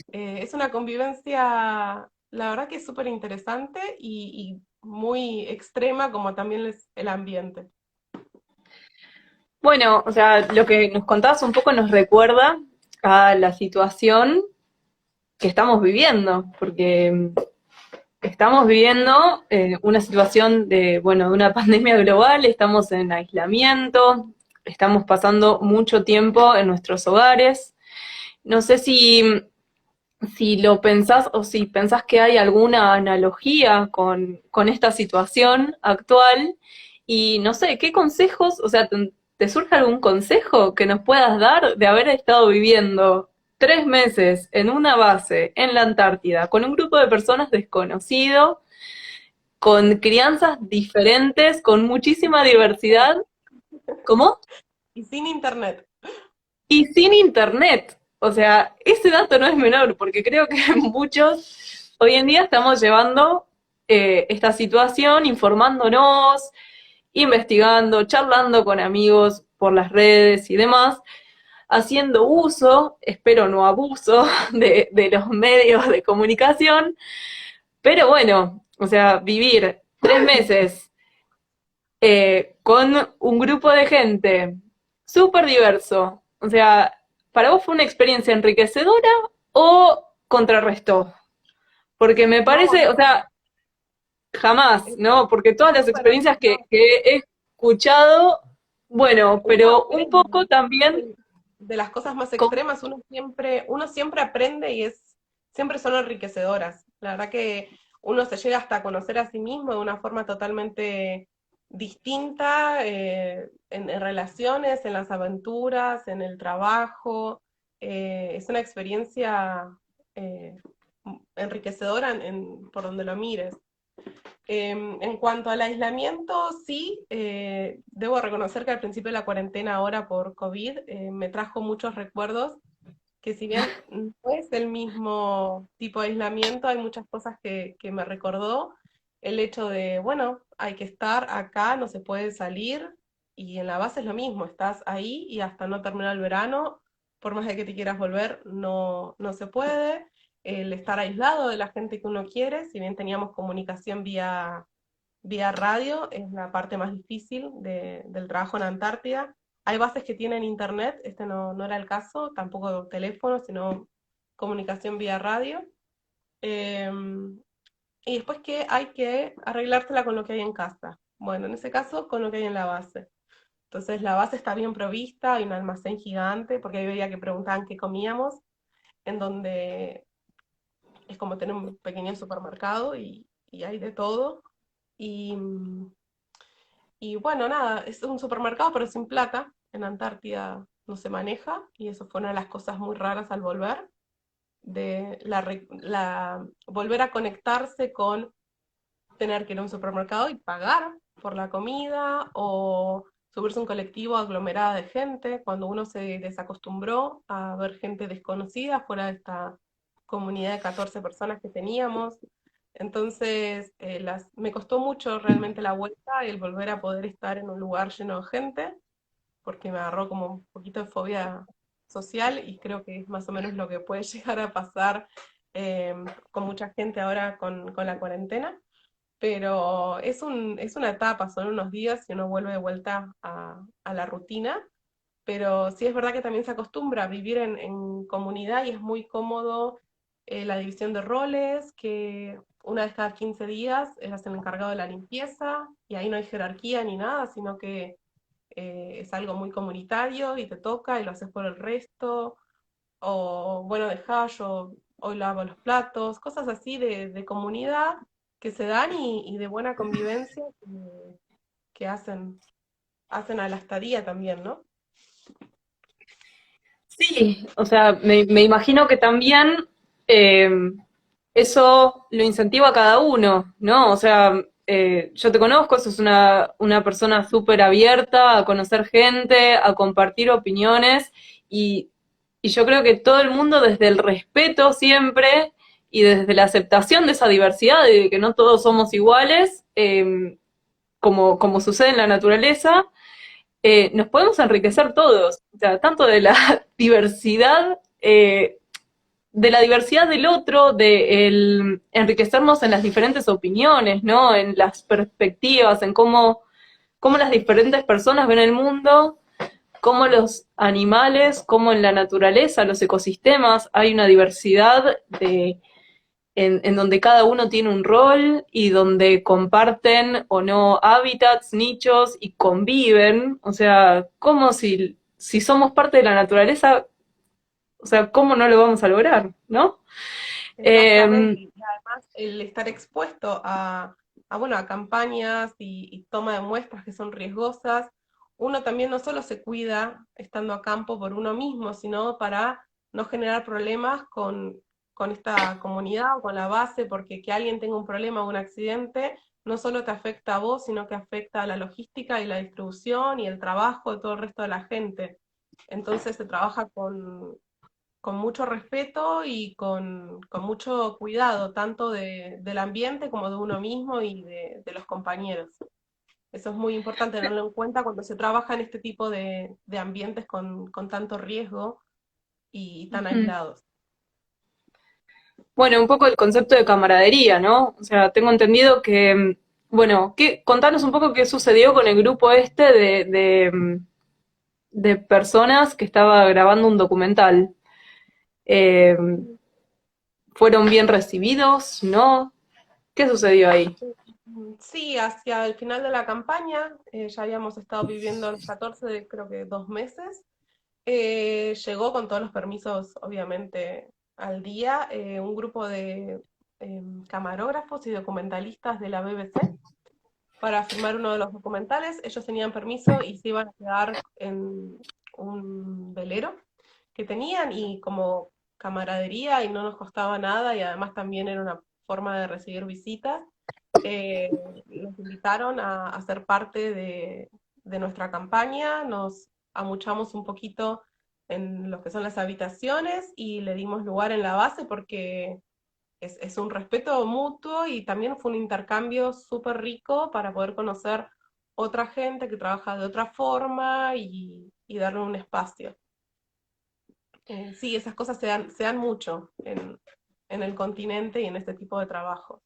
es una convivencia, la verdad que es súper interesante y muy extrema como también es el ambiente. Bueno, o sea, lo que nos contabas un poco nos recuerda a la situación que estamos viviendo, porque estamos viviendo una situación de, bueno, de una pandemia global, estamos en aislamiento, estamos pasando mucho tiempo en nuestros hogares. No sé si lo pensás o si pensás que hay alguna analogía con esta situación actual y no sé, ¿qué consejos, o sea, te surge algún consejo que nos puedas dar de haber estado viviendo 3 meses en una base en la Antártida con un grupo de personas desconocido, con crianzas diferentes, con muchísima diversidad? ¿Cómo? Y sin internet. Y sin internet. O sea, ese dato no es menor, porque creo que muchos hoy en día estamos llevando esta situación, informándonos, investigando, charlando con amigos por las redes y demás, haciendo uso, espero no abuso, de los medios de comunicación, pero bueno, o sea, vivir 3 meses con un grupo de gente súper diverso. O sea, ¿para vos fue una experiencia enriquecedora o contrarrestó? Porque me No, parece, o sea, jamás, es ¿no? Porque todas las súper, experiencias no, que he escuchado, bueno, uno pero un poco aprende también, de las cosas más con- extremas, uno siempre aprende y siempre son enriquecedoras. La verdad que uno se llega hasta a conocer a sí mismo de una forma totalmente distinta, en relaciones, en las aventuras, en el trabajo. Es una experiencia eh, enriquecedora por donde lo mires. En cuanto al aislamiento, sí, debo reconocer que al principio de la cuarentena ahora por COVID me trajo muchos recuerdos, que si bien no es el mismo tipo de aislamiento, hay muchas cosas que me recordó el hecho de, bueno, hay que estar acá, no se puede salir, y en la base es lo mismo, estás ahí y hasta no terminar el verano, por más de que te quieras volver, no se puede. El estar aislado de la gente que uno quiere, si bien teníamos comunicación vía radio, es la parte más difícil del trabajo en Antártida. Hay bases que tienen internet, este no era el caso, tampoco teléfono, sino comunicación vía radio. Eh, y después que hay que arreglártela con lo que hay en casa. Bueno, en ese caso, con lo que hay en la base. Entonces, la base está bien provista, hay un almacén gigante, porque ahí veía que preguntaban qué comíamos, en donde es como tener un pequeño supermercado y hay de todo. Y, y bueno, nada, es un supermercado pero sin plata. En Antártida no se maneja y eso fue una de las cosas muy raras al volver, de volver a conectarse con tener que ir a un supermercado y pagar por la comida o subirse a un colectivo aglomerada de gente, cuando uno se desacostumbró a ver gente desconocida fuera de esta comunidad de 14 personas que teníamos. Entonces, me costó mucho realmente la vuelta y el volver a poder estar en un lugar lleno de gente, porque me agarró como un poquito de fobia social y creo que es más o menos lo que puede llegar a pasar eh, con mucha gente ahora con la cuarentena. Pero es una etapa, son unos días y uno vuelve de vuelta a la rutina. Pero sí es verdad que también se acostumbra a vivir en comunidad y es muy cómodo la división de roles, que una vez cada 15 días eres el encargado de la limpieza y ahí no hay jerarquía ni nada, sino que es algo muy comunitario y te toca y lo haces por el resto, o bueno, dejá, yo hoy lavo los platos, cosas así de comunidad que se dan y de buena convivencia que hacen a la estadía también, ¿no? Sí, o sea, me imagino que también eh, eso lo incentiva a cada uno, ¿no? O sea, yo te conozco, sos una persona súper abierta a conocer gente, a compartir opiniones y, y yo creo que todo el mundo desde el respeto siempre y desde la aceptación de esa diversidad, de que no todos somos iguales, como sucede en la naturaleza, nos podemos enriquecer todos, o sea, tanto de la diversidad, de la diversidad del otro, de el enriquecernos en las diferentes opiniones, ¿no? En las perspectivas, en cómo las diferentes personas ven el mundo, cómo los animales, cómo en la naturaleza, los ecosistemas, hay una diversidad en donde cada uno tiene un rol y donde comparten o no hábitats, nichos y conviven. O sea, como si somos parte de la naturaleza, o sea, ¿cómo no lo vamos a lograr? ¿No? Exactamente, Eh, y además el estar expuesto bueno, a campañas y toma de muestras que son riesgosas, uno también no solo se cuida estando a campo por uno mismo, sino para no generar problemas con esta comunidad o con la base, porque que alguien tenga un problema o un accidente no solo te afecta a vos, sino que afecta a la logística y la distribución y el trabajo de todo el resto de la gente. Entonces se trabaja con mucho respeto y con mucho cuidado, tanto del ambiente como de uno mismo y de los compañeros. Eso es muy importante tenerlo en cuenta cuando se trabaja en este tipo de ambientes con tanto riesgo y tan aislados. bueno, un poco el concepto de camaradería, ¿no? O sea, tengo entendido que, bueno, contanos un poco qué sucedió con el grupo este de personas que estaba grabando un documental. Eh, ¿Fueron bien recibidos? ¿No? ¿Qué sucedió ahí? Sí, hacia el final de la campaña, ya habíamos estado viviendo los 14 de creo que 2 meses. Llegó con todos los permisos, obviamente, al día, un grupo de camarógrafos y documentalistas de la BBC para filmar uno de los documentales. Ellos tenían permiso y se iban a quedar en un velero que tenían y como camaradería y no nos costaba nada y además también era una forma de recibir visitas, eh, nos invitaron a ser parte de nuestra campaña, nos amuchamos un poquito en lo que son las habitaciones y le dimos lugar en la base porque es un respeto mutuo y también fue un intercambio súper rico para poder conocer otra gente que trabaja de otra forma y darle un espacio. Sí, esas cosas se dan mucho en el continente y en este tipo de trabajo.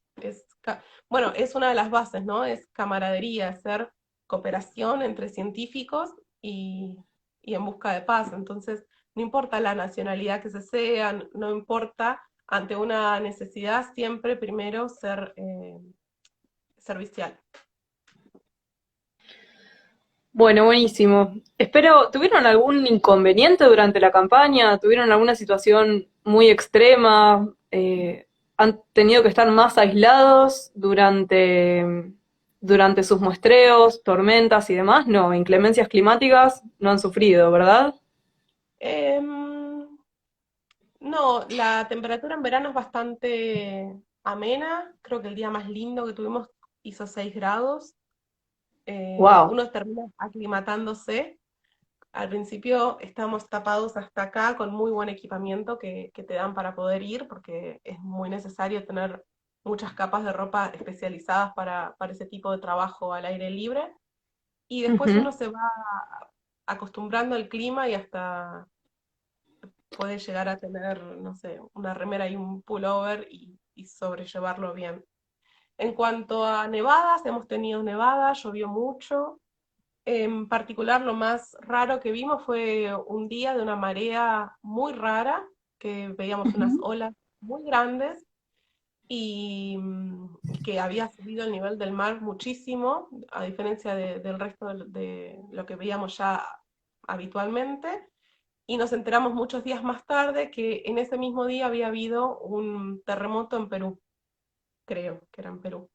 Bueno, es una de las bases, ¿no? Es camaradería, hacer cooperación entre científicos y en busca de paz. Entonces, no importa la nacionalidad que se sea, no importa, ante una necesidad, siempre primero ser servicial. Bueno, buenísimo. Espero, ¿tuvieron algún inconveniente durante la campaña? ¿Tuvieron alguna situación muy extrema? ¿Han tenido que estar más aislados durante sus muestreos, tormentas y demás? No, inclemencias climáticas no han sufrido, ¿verdad? Em, no, la temperatura en verano es bastante amena. Creo que el día más lindo que tuvimos hizo 6 grados. Wow. Uno termina aclimatándose. Al principio estamos tapados hasta acá con muy buen equipamiento que te dan para poder ir, porque es muy necesario tener muchas capas de ropa especializadas para ese tipo de trabajo al aire libre. Y después Ujú. uno se va acostumbrando al clima y hasta puede llegar a tener, no sé, una remera y un pullover y sobrellevarlo bien. En cuanto a nevadas, hemos tenido nevadas, llovió mucho. En particular, lo más raro que vimos fue un día de una marea muy rara, que veíamos unas Ujú. olas muy grandes y que había subido el nivel del mar muchísimo, a diferencia del resto de lo que veíamos ya habitualmente. Y nos enteramos muchos días más tarde que en ese mismo día había habido un terremoto en Perú, creo que era en Perú,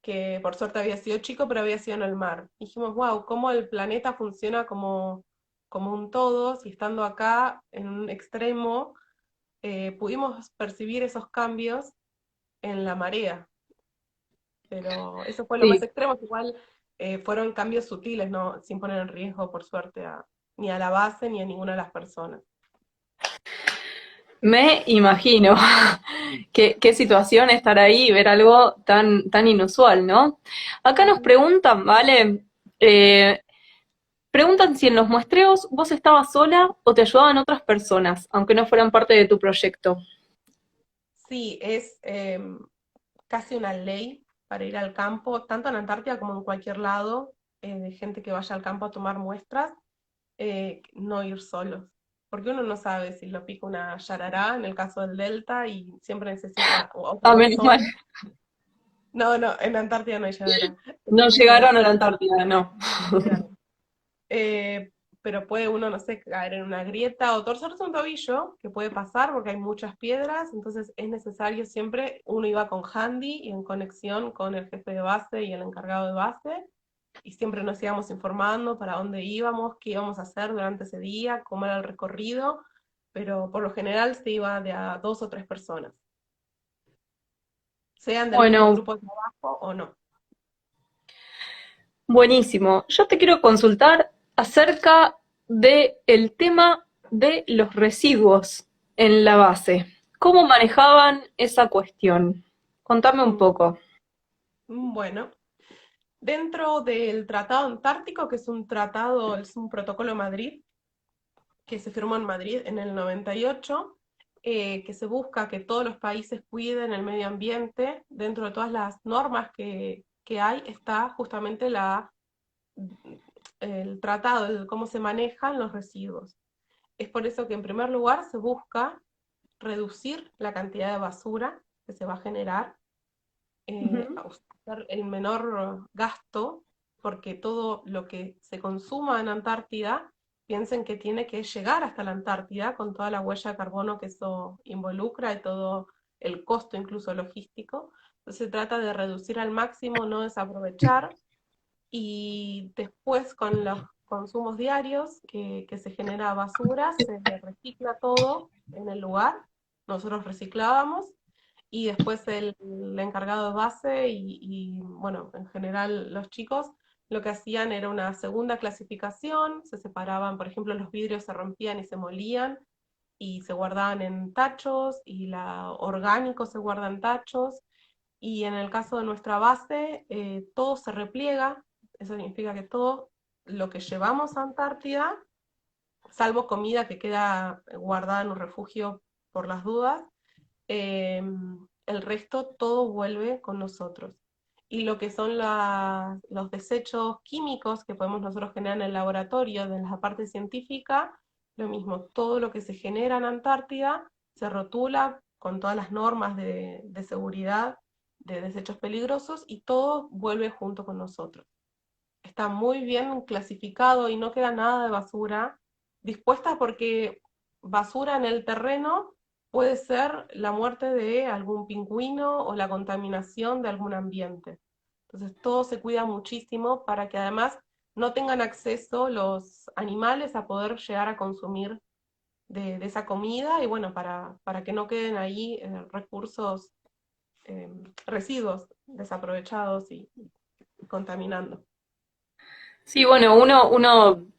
que por suerte había sido chico, pero había sido en el mar. Y dijimos, wow, cómo el planeta funciona como un todo, si estando acá en un extremo, pudimos percibir esos cambios en la marea, pero eso fue lo más Sí, extremo, que igual fueron cambios sutiles, ¿no? Sin poner en riesgo, por suerte, ni a la base ni a ninguna de las personas. me imagino qué situación estar ahí y ver algo tan inusual, ¿no? Acá nos preguntan, ¿vale? Eh, Preguntan si en los muestreos vos estabas sola o te ayudaban otras personas, aunque no fueran parte de tu proyecto. Sí, es casi una ley para ir al campo, tanto en Antártida como en cualquier lado, de gente que vaya al campo a tomar muestras, no ir solos. Porque uno no sabe si lo pica una yarará en el caso del Delta y siempre necesita otra Ah, menos mal. persona. No, no, en Antártida no hay yarará. No llegaron a la Antártida, no. Eh, pero puede uno, no sé, caer en una grieta o torcerse un tobillo, que puede pasar porque hay muchas piedras, entonces es necesario siempre, uno iba con handy y en conexión con el jefe de base y el encargado de base, y siempre nos íbamos informando para dónde íbamos, qué íbamos a hacer durante ese día, cómo era el recorrido, pero por lo general se iba de a dos o tres personas, sean del mismo Bueno, grupo de trabajo o no. buenísimo. Yo te quiero consultar acerca del tema de los residuos en la base. ¿Cómo manejaban esa cuestión? Contame un Mm, poco. Bueno, dentro del Tratado Antártico, que es un tratado, es un protocolo de Madrid, que se firmó en Madrid en el 98, que se busca que todos los países cuiden el medio ambiente. Dentro de todas las normas que hay está justamente el tratado de cómo se manejan los residuos. Es por eso que en primer lugar se busca reducir la cantidad de basura que se va a generar, Ujú. hacer el menor gasto, porque todo lo que se consuma en Antártida, piensen que tiene que llegar hasta la Antártida con toda la huella de carbono que eso involucra y todo el costo incluso logístico. Entonces se trata de reducir al máximo, no desaprovechar, y después con los consumos diarios que se genera basura, se recicla todo en el lugar, nosotros reciclábamos y después el encargado de base bueno, en general los chicos lo que hacían era una segunda clasificación, se separaban, por ejemplo, los vidrios se rompían y se molían y se guardaban en tachos y la orgánico se guarda en tachos y en el caso de nuestra base todo se repliega, eso significa que todo lo que llevamos a Antártida, salvo comida que queda guardada en un refugio por las dudas, eh, el resto todo vuelve con nosotros. Y lo que son los desechos químicos que podemos nosotros generar en el laboratorio, de la parte científica, lo mismo, todo lo que se genera en Antártida se rotula con todas las normas de seguridad de desechos peligrosos y todo vuelve junto con nosotros. Está muy bien clasificado y no queda nada de basura dispuesta porque basura en el terreno puede ser la muerte de algún pingüino o la contaminación de algún ambiente. Entonces todo se cuida muchísimo para que además no tengan acceso los animales a poder llegar a consumir de esa comida y bueno, para que no queden ahí recursos, eh, residuos desaprovechados y contaminando. Sí, bueno,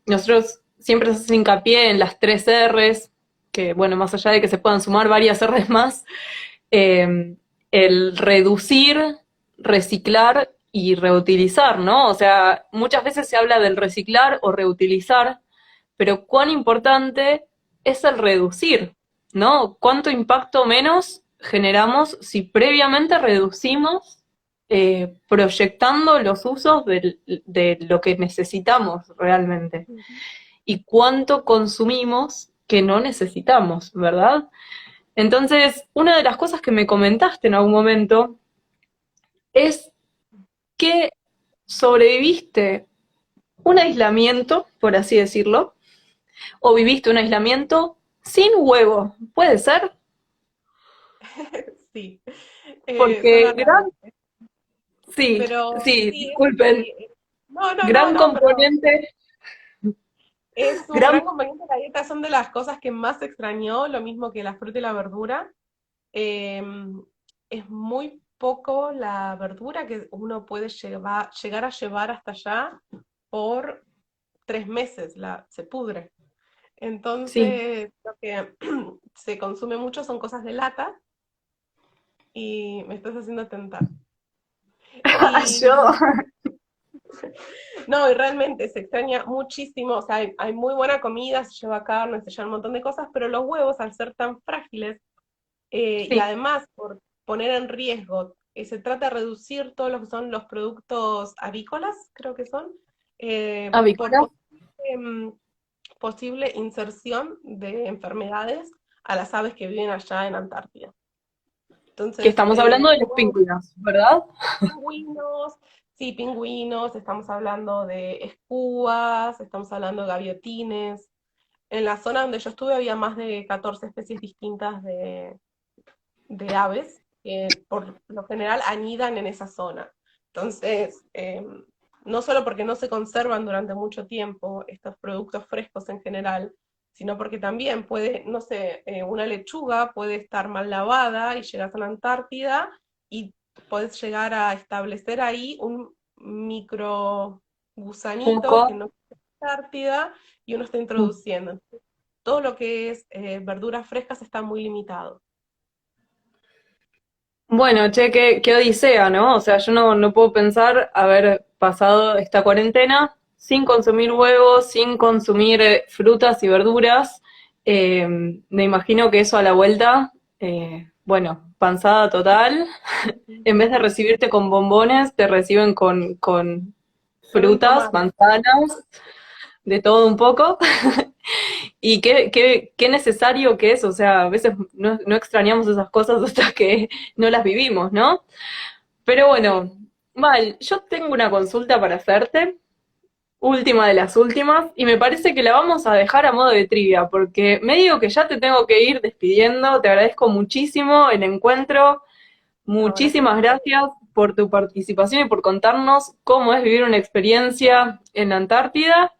nosotros siempre se hace hincapié en las 3 Rs, que bueno, más allá de que se puedan sumar varias Rs más, eh, el reducir, reciclar y reutilizar, ¿no? O sea, muchas veces se habla del reciclar o reutilizar, pero cuán importante es el reducir, ¿no? ¿Cuánto impacto menos generamos si previamente reducimos proyectando los usos de lo que necesitamos realmente? Y cuánto consumimos que no necesitamos, ¿verdad? Entonces, una de las cosas que me comentaste en algún momento es que sobreviviste un aislamiento, por así decirlo, o viviste un aislamiento sin huevo, ¿puede ser? Sí, Porque suena raro, sí, pero sí, sí, es disculpen, así. No, no, no, gran no, pero componente, es un gran, gran compañero de la dieta, son de las cosas que más extrañó, lo mismo que la fruta y la verdura. Eh, es muy poco la verdura que uno puede llegar a llevar hasta allá por 3 meses, se pudre. sí, Entonces, lo que se consume mucho son cosas de lata y me estás haciendo tentar. Y yo, no, y realmente se extraña muchísimo, o sea, hay muy buena comida, se lleva carne, se lleva un montón de cosas, pero los huevos, al ser tan frágiles, y sí, además por poner en riesgo, se trata de reducir todo lo que son los productos avícolas, creo que son, por avícola, posible inserción de enfermedades a las aves que viven allá en Antártida. que Entonces, estamos hablando de los pingüinos, ¿verdad? pingüinos, sí, pingüinos, estamos hablando de escúas, estamos hablando de gaviotines. En la zona donde yo estuve había más de 14 especies distintas de aves que por lo general anidan en esa zona. Entonces, no solo porque no se conservan durante mucho tiempo estos productos frescos en general, sino porque también puede, no sé, una lechuga puede estar mal lavada y llegas a la Antártida y puedes llegar a establecer ahí un micro gusanito Funko. que no es Antártida y uno está introduciendo. Entonces, todo lo que es verduras frescas está muy limitado. Bueno, che, qué odisea, ¿no? O sea, yo no puedo pensar haber pasado esta cuarentena sin consumir huevos, sin consumir frutas y verduras. Me imagino que eso a la vuelta, bueno, panzada total. En vez de recibirte con bombones, te reciben con Con un frutas, tomate. manzanas, de todo un poco. Y qué necesario que es, o sea, a veces no extrañamos esas cosas hasta que no las vivimos, ¿no? Pero Sí. bueno, Mal, yo tengo una consulta para hacerte, última de las últimas, y me parece que la vamos a dejar a modo de trivia, porque me digo que ya te tengo que ir despidiendo, te agradezco muchísimo el encuentro, No, gracias. muchísimas gracias por tu participación y por contarnos cómo es vivir una experiencia en la Antártida.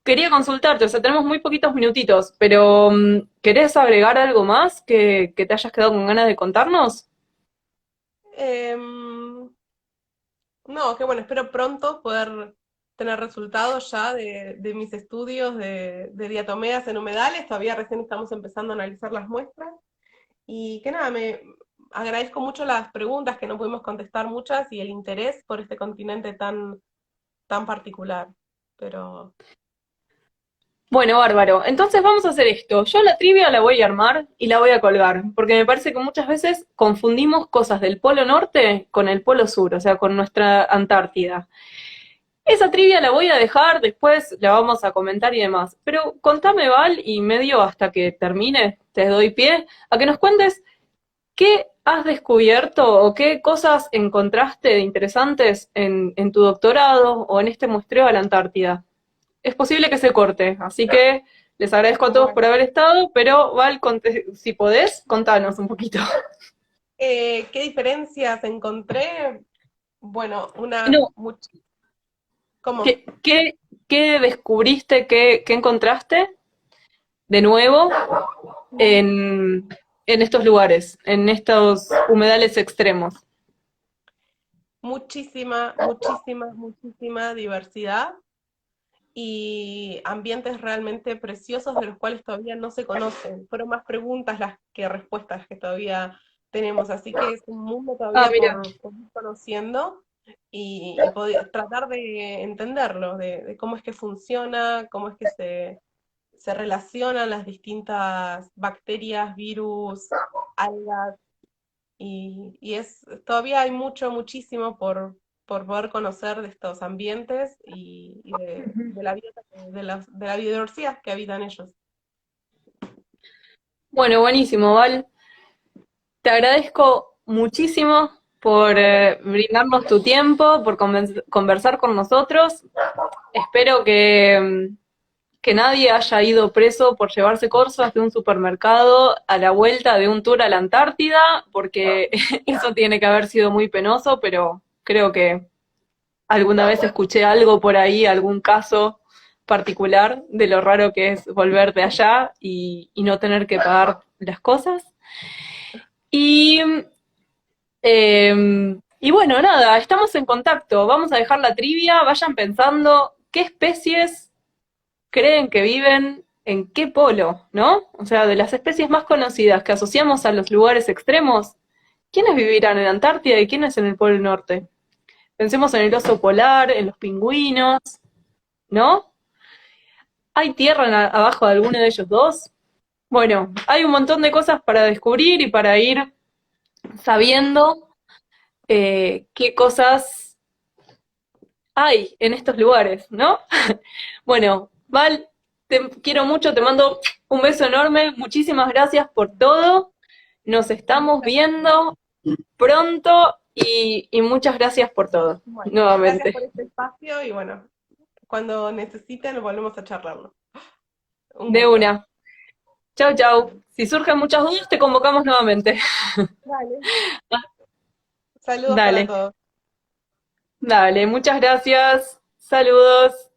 Quería consultarte, o sea, tenemos muy poquitos minutitos, pero ¿querés agregar algo más que te hayas quedado con ganas de contarnos? Em, no, qué bueno, espero pronto poder tener resultados ya de mis estudios de diatomeas en humedales. Todavía recién estamos empezando a analizar las muestras. Y que nada, me agradezco mucho las preguntas que no pudimos contestar muchas y el interés por este continente tan particular. Pero Bueno, bárbaro. Entonces vamos a hacer esto. Yo la trivia la voy a armar y la voy a colgar, porque me parece que muchas veces confundimos cosas del Polo Norte con el Polo Sur, o sea, con nuestra Antártida. Esa trivia la voy a dejar, después la vamos a comentar y demás. Pero contame, Val, y medio hasta que termine, te doy pie, a que nos cuentes qué has descubierto o qué cosas encontraste de interesantes en tu doctorado o en este muestreo a la Antártida. Es posible que se corte, así que les agradezco a todos por bueno, haber estado, pero Val, si podés, contanos un poquito. ¿qué diferencias encontré? Bueno, No, ¿cómo? ¿qué descubriste, qué encontraste de nuevo en estos lugares, en estos humedales extremos? Muchísima, muchísima, muchísima diversidad. y ambientes realmente preciosos de los cuales todavía no se conocen. Fueron más preguntas las que respuestas que todavía tenemos, así que es un mundo Ah, todavía mira. por ir conociendo tratar de entenderlo, de cómo es que funciona, cómo es que se relacionan las distintas bacterias, virus, algas, todavía hay muchísimo por poder conocer de estos ambientes de la de la biodiversidad que habitan ellos. Bueno, buenísimo, Val. Te agradezco muchísimo por brindarnos tu tiempo, por conversar con nosotros. Espero que nadie haya ido preso por llevarse cosas de un supermercado a la vuelta de un tour a la Antártida, porque eso tiene que haber sido muy penoso, pero creo que alguna vez escuché algo por ahí, algún caso particular de lo raro que es volver de allá y no tener que pagar las cosas. Y, y bueno, nada, estamos en contacto. Vamos a dejar la trivia. Vayan pensando qué especies creen que viven en qué polo, ¿no? O sea, de las especies más conocidas que asociamos a los lugares extremos, ¿quiénes vivirán en Antártida y quiénes en el Polo Norte? Pensemos en el oso polar, en los pingüinos, ¿no? ¿Hay tierra abajo de alguno de ellos dos? Bueno, hay un montón de cosas para descubrir y para ir sabiendo qué cosas hay en estos lugares, ¿no? Bueno, Val, te quiero mucho, te mando un beso enorme, muchísimas gracias por todo, nos estamos viendo pronto y muchas gracias por todo, Bueno, gracias por nuevamente. este espacio y bueno, cuando necesiten volvemos a charlarlo. Un De gusto. una. Chau, chau. Si surgen muchas dudas, te convocamos nuevamente. Dale. Saludos para Dale, todos. dale, muchas gracias. Saludos.